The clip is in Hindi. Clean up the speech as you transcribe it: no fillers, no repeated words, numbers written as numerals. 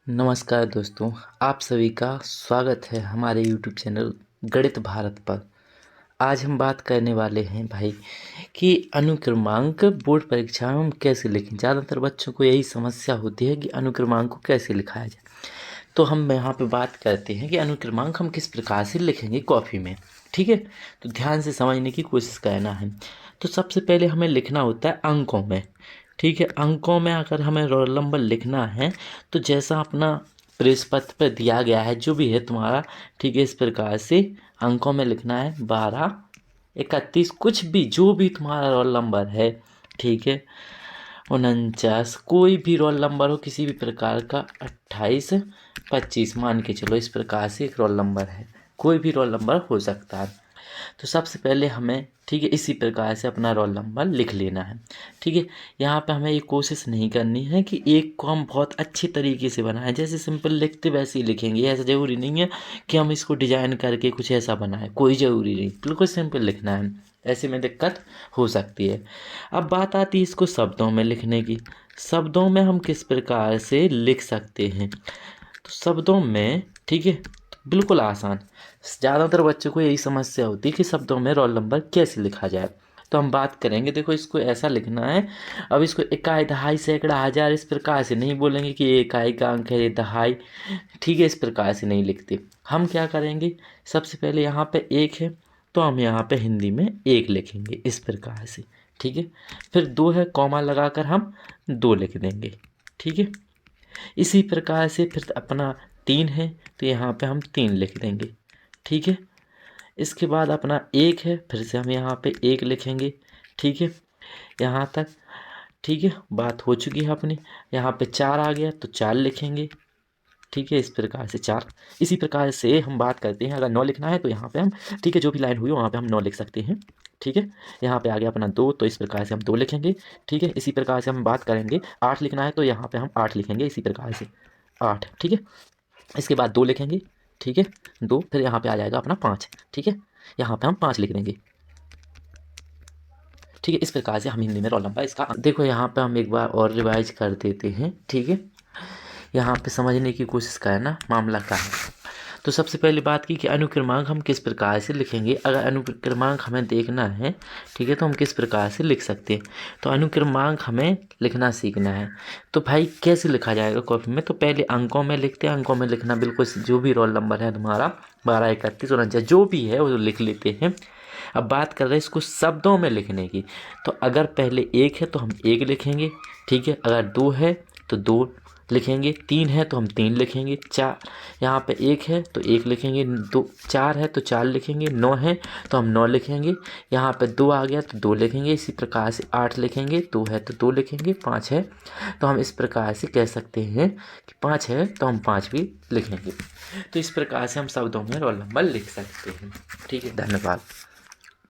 नमस्कार दोस्तों, आप सभी का स्वागत है हमारे यूट्यूब चैनल गणित भारत पर। आज हम बात करने वाले हैं भाई कि अनुक्रमांक बोर्ड परीक्षा में हम कैसे लिखें। ज़्यादातर बच्चों को यही समस्या होती है कि अनुक्रमांक को कैसे लिखाया जाए। तो हम यहाँ पे बात करते हैं कि अनुक्रमांक हम किस प्रकार से लिखेंगे कॉपी में। ठीक है, तो ध्यान से समझने की कोशिश करना है। तो सबसे पहले हमें लिखना होता है अंकों में। ठीक है, अंकों में अगर हमें रोल नंबर लिखना है तो जैसा अपना प्रवेश पत्र पर दिया गया है जो भी है तुम्हारा, ठीक है, इस प्रकार से अंकों में लिखना है 12, 31, कुछ भी जो भी तुम्हारा रोल नंबर है। ठीक है, 49, कोई भी रोल नंबर हो किसी भी प्रकार का, 28, 25 मान के चलो, इस प्रकार से एक रोल नंबर है, कोई भी रोल नंबर हो सकता है। तो सबसे पहले हमें, ठीक है, इसी प्रकार से अपना रोल नंबर लिख लेना है। ठीक है, यहाँ पे हमें ये कोशिश नहीं करनी है कि एक को हम बहुत अच्छे तरीके से बनाएं, जैसे सिंपल लिखते वैसे ही लिखेंगे। ऐसा ज़रूरी नहीं है कि हम इसको डिजाइन करके कुछ ऐसा बनाएं, कोई ज़रूरी नहीं, बिल्कुल सिंपल लिखना है। ऐसे में दिक्कत हो सकती है। अब बात आती है इसको शब्दों में लिखने की। शब्दों में हम किस प्रकार से लिख सकते हैं, तो शब्दों में, ठीक है, बिल्कुल आसान। ज़्यादातर बच्चों को यही समस्या होती है कि शब्दों में रोल नंबर कैसे लिखा जाए। तो हम बात करेंगे, देखो इसको ऐसा लिखना है। अब इसको इकाई, दहाई, सैकड़ा, हज़ार इस प्रकार से नहीं बोलेंगे कि ये इकाई का अंक है, ये दहाई, ठीक है, इस प्रकार से नहीं लिखते। हम क्या करेंगे, सबसे पहले यहाँ पे एक है तो हम यहाँ पे हिंदी में एक लिखेंगे इस प्रकार से। ठीक है, फिर दो है, कॉमा लगाकर हम दो लिख देंगे। ठीक है, इसी प्रकार से फिर अपना तीन है तो यहाँ पे हम तीन लिख देंगे। ठीक है, इसके बाद अपना एक है, फिर से हम यहाँ पे एक लिखेंगे। ठीक है, यहाँ तक ठीक है, बात हो चुकी है अपनी। यहाँ पे चार आ गया तो चार लिखेंगे। ठीक है, इस प्रकार से चार। इसी प्रकार से हम बात करते हैं, अगर नौ लिखना है तो यहाँ पे हम, ठीक है, जो भी लाइन हुई वहाँ पे हम नौ लिख सकते हैं। ठीक है, यहाँ पे आ गया अपना दो तो इस प्रकार से हम दो लिखेंगे। ठीक है, इसी प्रकार से हम बात करेंगे, आठ लिखना है तो यहाँ पे हम आठ लिखेंगे इसी प्रकार से, आठ। ठीक है, इसके बाद दो लिखेंगे। ठीक है, दो, फिर यहाँ पे आ जाएगा अपना पाँच। ठीक है, यहाँ पे हम पाँच लिख देंगे। ठीक है, इस प्रकार से हम हिंदी में रोल नंबर इसका, देखो यहाँ पे हम एक बार और रिवाइज कर देते हैं। ठीक है, यहाँ पे समझने की कोशिश करना मामला क्या है। तो सबसे पहली बात की कि अनुक्रमांक हम किस प्रकार से लिखेंगे। अगर अनुक्रमांक हमें देखना है, ठीक है, तो हम किस प्रकार से लिख सकते हैं। तो अनुक्रमांक हमें लिखना सीखना है। तो भाई कैसे लिखा जाएगा कॉपी में, तो पहले अंकों में लिखते हैं। अंकों में लिखना बिल्कुल जो भी रोल नंबर है तुम्हारा, 12, 31, 49 जो भी है वो लिख लेते हैं। अब बात कर रहे हैं इसको शब्दों में लिखने की। तो अगर पहले एक है तो हम एक लिखेंगे। ठीक है, अगर दो है तो दो लिखेंगे, तीन है तो हम तीन लिखेंगे, चार, यहाँ पे एक है तो एक लिखेंगे, दो, चार है तो चार लिखेंगे, नौ है तो हम नौ लिखेंगे, यहाँ पे दो आ गया तो दो लिखेंगे। इसी प्रकार से आठ लिखेंगे, दो है तो दो लिखेंगे, पाँच है तो हम इस प्रकार से कह सकते हैं कि पाँच है तो हम पाँच भी लिखेंगे। तो इस प्रकार से हम शब्दों में रोल नंबर लिख सकते हैं। ठीक है, धन्यवाद।